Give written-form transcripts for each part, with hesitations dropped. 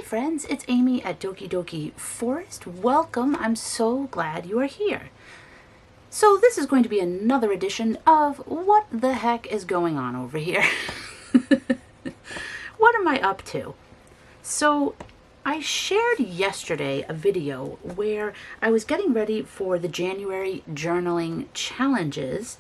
friends, it's Amy at Doki Doki Forest. Welcome, I'm so glad you are here. So this is going to be another edition of What the Heck is Going On Over Here? What am I up to? So I shared yesterday a video where I was getting ready for the January journaling challenges,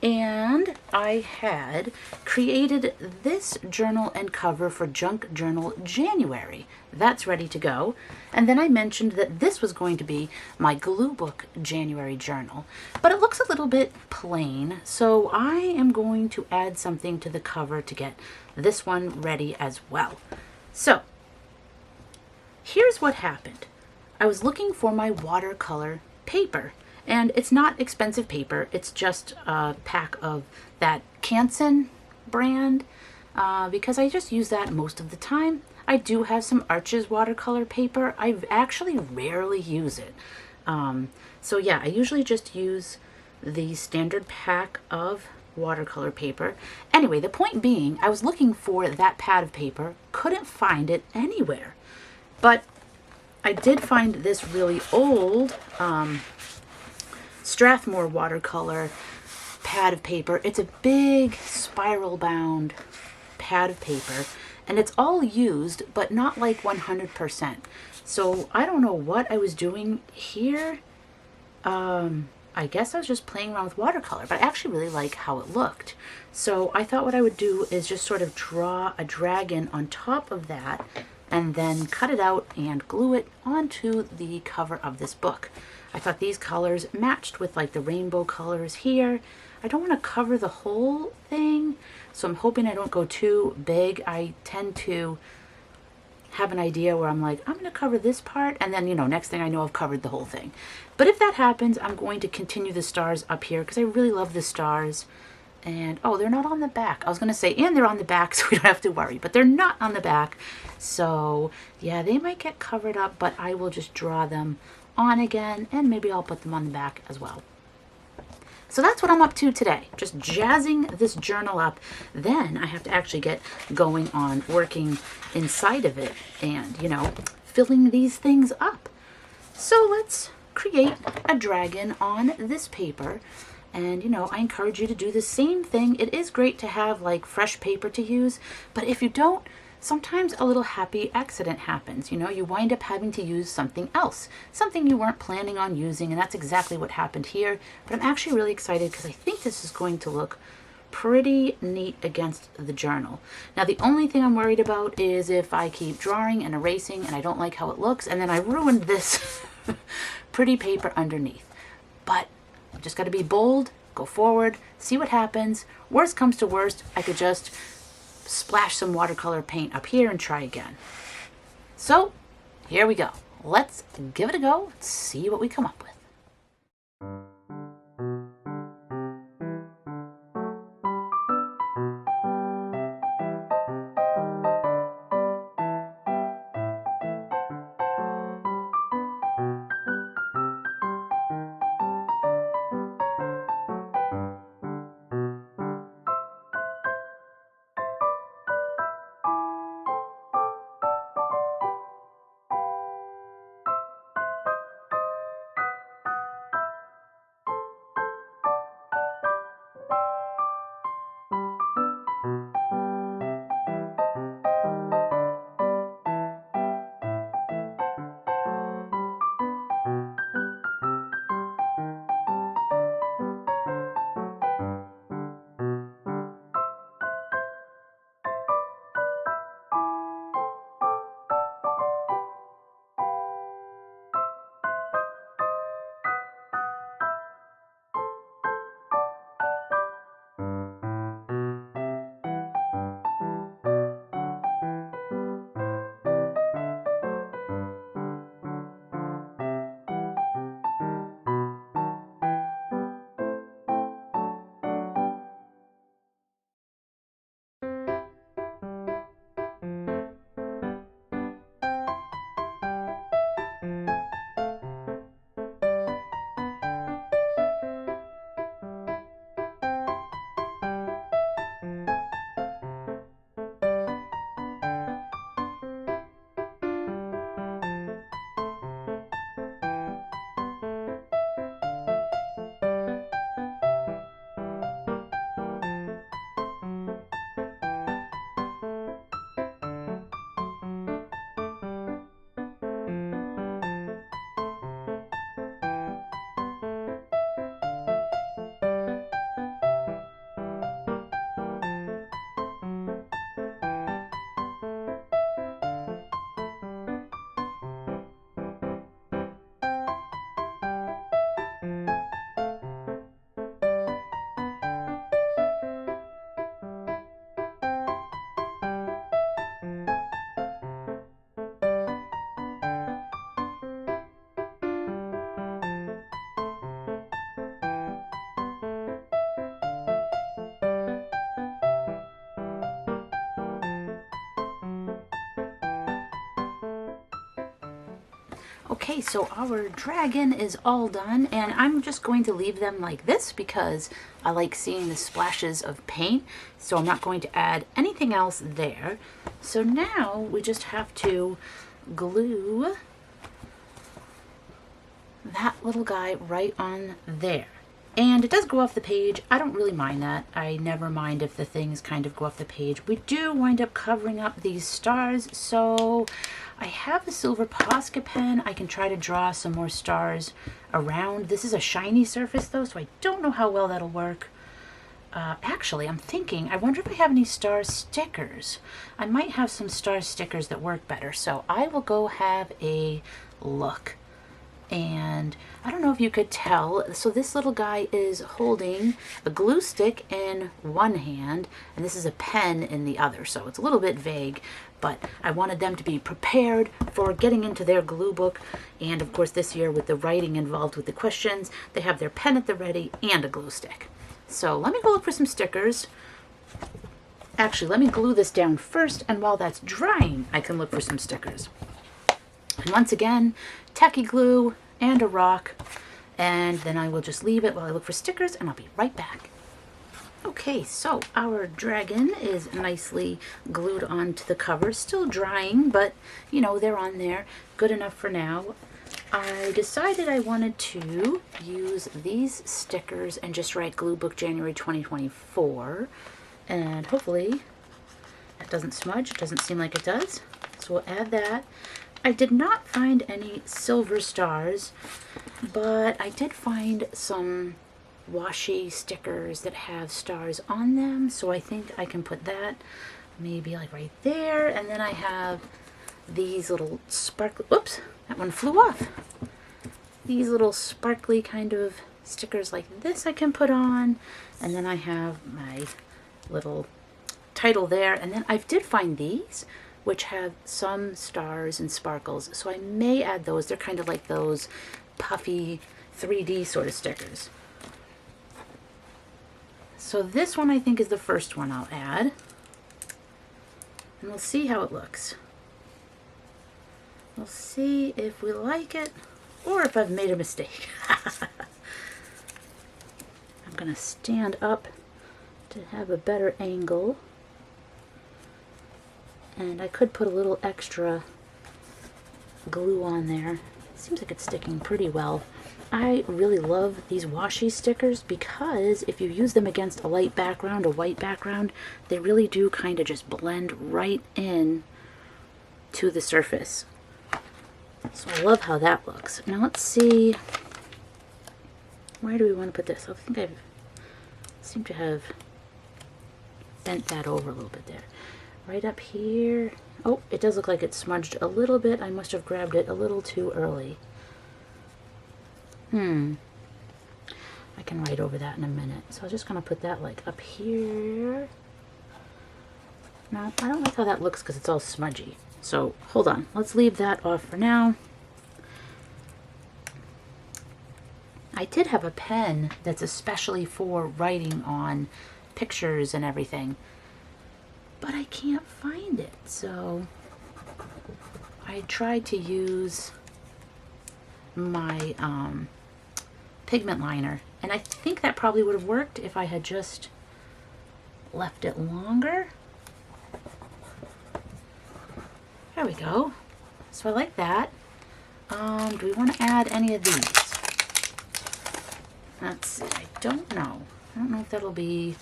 and I had created this journal and cover for Junk Journal January. That's ready to go. And then I mentioned that this was going to be my Glue Book January journal. But it looks a little bit plain, so I am going to add something to the cover to get this one ready as well. So, here's what happened. I was looking for my watercolor paper. And it's not expensive paper, it's just a pack of that Canson brand, because I just use that most of the time. I do have some Arches watercolor paper. I actually rarely use it. So yeah, I usually just use the standard pack of watercolor paper. Anyway, the point being, I was looking for that pad of paper, couldn't find it anywhere. But I did find this really old Strathmore watercolor pad of paper. It's a big spiral bound pad of paper, and it's all used, but not like 100%. So I don't know what I was doing here. I guess I was just playing around with watercolor, but I actually really like how it looked. So I thought what I would do is just sort of draw a dragon on top of that and then cut it out and glue it onto the cover of this book. I thought these colors matched with like the rainbow colors here. I don't want to cover the whole thing, so I'm hoping I don't go too big. I tend to have an idea where I'm like, I'm going to cover this part, and then, you know, next thing I know, I've covered the whole thing. But if that happens, I'm going to continue the stars up here because I really love the stars. And, oh, they're not on the back. I was going to say, and they're on the back, so we don't have to worry. But they're not on the back. So, yeah, they might get covered up, but I will just draw them on again, and maybe I'll put them on the back as well. So that's what I'm up to today, just jazzing this journal up. Then I have to actually get going on working inside of it and, you know, filling these things up. So let's create a dragon on this paper. And, you know, I encourage you to do the same thing. It is great to have like fresh paper to use, but if you don't, sometimes a little happy accident happens. You know, you wind up having to use something else, something you weren't planning on using, and that's exactly what happened here. But I'm actually really excited because I think this is going to look pretty neat against the journal. Now, the only thing I'm worried about is if I keep drawing and erasing and I don't like how it looks, and then I ruined this pretty paper underneath. But I've just got to be bold, go forward, see what happens. Worst comes to worst, I could just splash some watercolor paint up here and try again. So here we go. Let's give it a go and see what we come up with. Okay, so our dragon is all done, and I'm just going to leave them like this because I like seeing the splashes of paint, so I'm not going to add anything else there. So now we just have to glue that little guy right on there. And it does go off the page. I don't really mind that. I never mind if the things kind of go off the page. We do wind up covering up these stars, so I have a silver Posca pen. I can try to draw some more stars around. This is a shiny surface though, so I don't know how well that'll work. Actually, I'm thinking, I wonder if I have any star stickers. I might have some star stickers that work better, so I will go have a look. And I don't know if you could tell, so this little guy is holding a glue stick in one hand, and this is a pen in the other, so it's a little bit vague, but I wanted them to be prepared for getting into their glue book. And of course this year, with the writing involved with the questions, they have their pen at the ready and a glue stick. So let me go look for some stickers. Actually, let me glue this down first, and while that's drying, I can look for some stickers. And once again, tacky glue and a rock, and then I will just leave it while I look for stickers, and I'll be right back. Okay, so our dragon is nicely glued onto the cover, still drying, but you know, they're on there, good enough for now. I decided I wanted to use these stickers and just write Glue Book January 2024, and hopefully that doesn't smudge. It doesn't seem like it does, so we'll add that. I did not find any silver stars, but I did find some washi stickers that have stars on them, so I think I can put that maybe like right there. And then I have these little sparkly, oops, that one flew off. These little sparkly kind of stickers like this I can put on, and then I have my little title there. And then I did find these, which have some stars and sparkles, so I may add those. They're kind of like those puffy 3D sort of stickers. So this one I think is the first one I'll add, and we'll see how it looks. We'll see if we like it or if I've made a mistake. I'm gonna stand up to have a better angle. And I could put a little extra glue on there. Seems like it's sticking pretty well. I really love these washi stickers because if you use them against a light background, a white background, they really do kind of just blend right in to the surface. So I love how that looks. Now let's see, where do we want to put this? I think I seem to have bent that over a little bit there. Right up here. Oh, it does look like it's smudged a little bit. I must have grabbed it a little too early. I can write over that in a minute. So I'm just going to put that like up here. No, I don't like how that looks because it's all smudgy. So hold on. Let's leave that off for now. I did have a pen that's especially for writing on pictures and everything, but I can't find it. So I tried to use my pigment liner, and I think that probably would have worked if I had just left it longer. There we go. So I like that. Do we want to add any of these? Let's see. I don't know. I don't know if that'll be...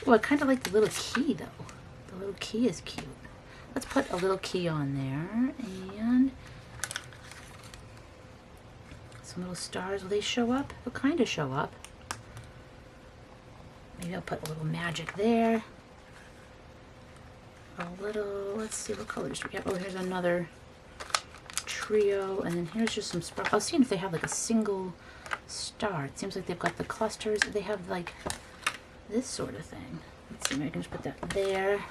Oh, I kind of like the little key though. The little key is cute. Let's put a little key on there, and some little stars. Will they show up? They'll kind of show up. Maybe I'll put a little magic there. A little, let's see, what colors do we have? Oh, here's another trio, and then here's just some sparkle. I was seeing if they have like a single star. It seems like they've got the clusters. They have like this sort of thing. Let's see, maybe I can just put that there.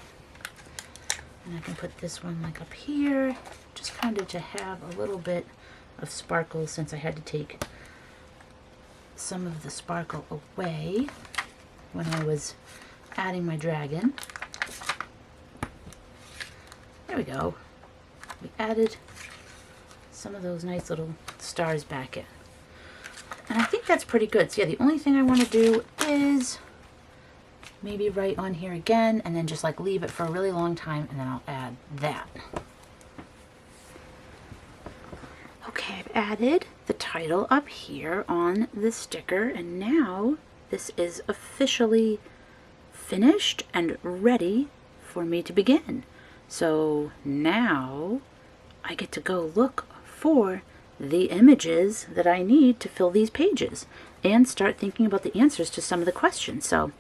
And I can put this one like up here, just kind of to have a little bit of sparkle, since I had to take some of the sparkle away when I was adding my dragon. There we go. We added some of those nice little stars back in. And I think that's pretty good. So yeah, the only thing I want to do is maybe write on here again and then just like leave it for a really long time, and then I'll add that. Okay, I've added the title up here on the sticker, and now this is officially finished and ready for me to begin. So now I get to go look for the images that I need to fill these pages and start thinking about the answers to some of the questions. So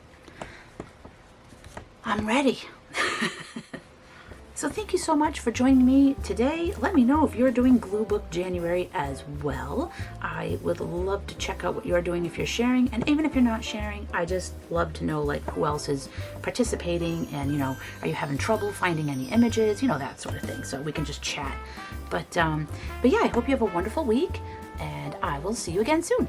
I'm ready. So thank you so much for joining me today. Let me know if you're doing Glue Book January as well. I would love to check out what you're doing if you're sharing, and even if you're not sharing, I just love to know like who else is participating, and you know, are you having trouble finding any images, you know, that sort of thing, so we can just chat. But yeah, I hope you have a wonderful week, and I will see you again soon.